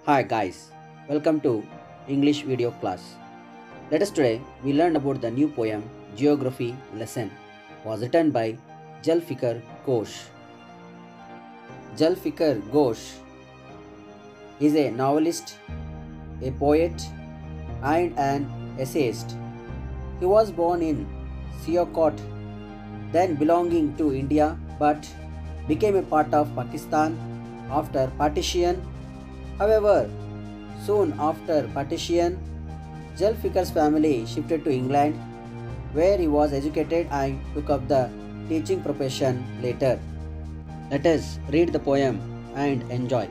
Hi guys, welcome to English video class. Let us today we learn about the new poem Geography Lesson was written by Jalfikar Ghosh. Jalfikar Ghosh is a novelist, a poet and an essayist. He was born in Sialkot, then belonging to India but became a part of Pakistan after partition. However, soon after partition, Jalfikar's family shifted to England, where he was educated and took up the teaching profession later. Let us read the poem and enjoy.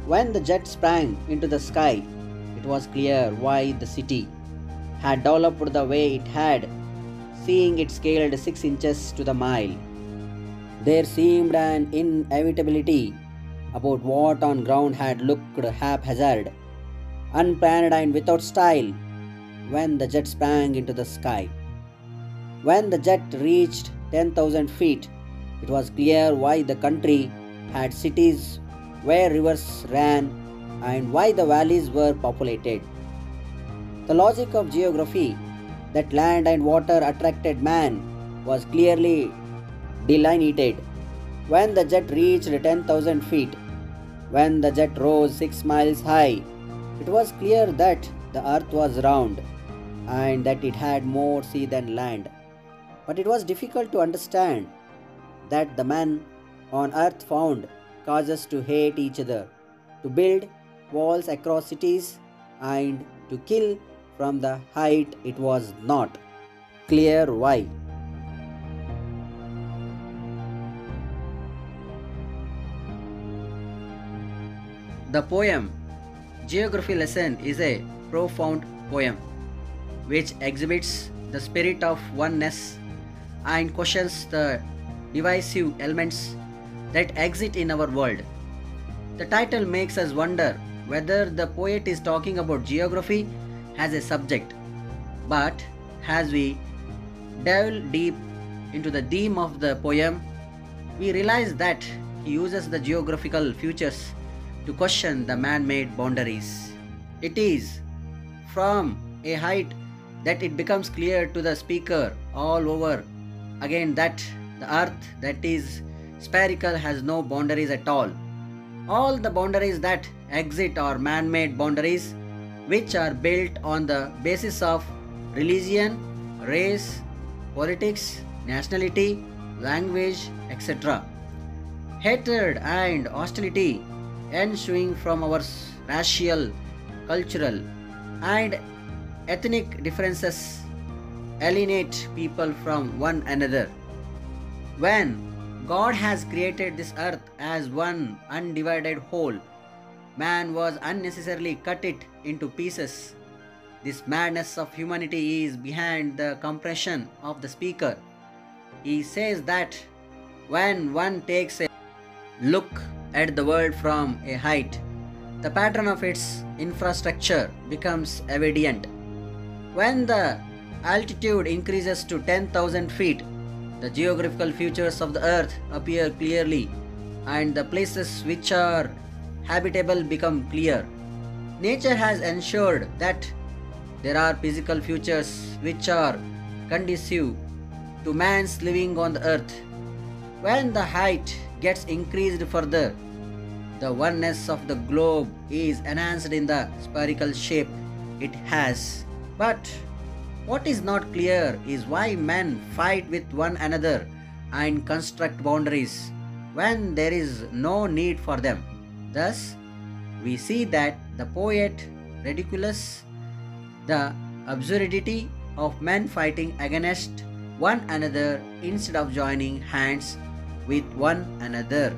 When the jet sprang into the sky, it was clear why the city had developed the way it had, seeing it scaled 6 inches to the mile. There seemed an inevitability about what on ground had looked haphazard, unplanned and without style when the jet sprang into the sky. When the jet reached 10,000 feet, it was clear why the country had cities where rivers ran and why the valleys were populated. The logic of geography that land and water attracted man was clearly delineated. When the jet reached 10,000 feet, when the jet rose 6 miles high, it was clear that the earth was round and that it had more sea than land. But it was difficult to understand that the men on earth found causes to hate each other, to build walls across cities, and to kill from the height. It was not clear why. The poem Geography Lesson is a profound poem which exhibits the spirit of oneness and questions the divisive elements that exist in our world. The title makes us wonder whether the poet is talking about geography as a subject, but as we delve deep into the theme of the poem, we realize that he uses the geographical features to question the man-made boundaries. It is from a height that it becomes clear to the speaker all over again that the earth that is spherical has no boundaries at all. All the boundaries that exist are man-made boundaries which are built on the basis of religion, race, politics, nationality, language, etc. Hatred and hostility ensuing from our racial, cultural, and ethnic differences alienate people from one another. When God has created this earth as one undivided whole, man was unnecessarily cut it into pieces. This madness of humanity is behind the compression of the speaker. He says that when one takes a look at the world from a height, the pattern of its infrastructure becomes evident. When the altitude increases to 10,000 feet, the geographical features of the earth appear clearly and the places which are habitable become clear. Nature has ensured that there are physical features which are conducive to man's living on the earth. When the height gets increased further, the oneness of the globe is enhanced in the spherical shape it has. But what is not clear is why men fight with one another and construct boundaries when there is no need for them. Thus, we see that the poet ridicules the absurdity of men fighting against one another instead of joining hands with one another.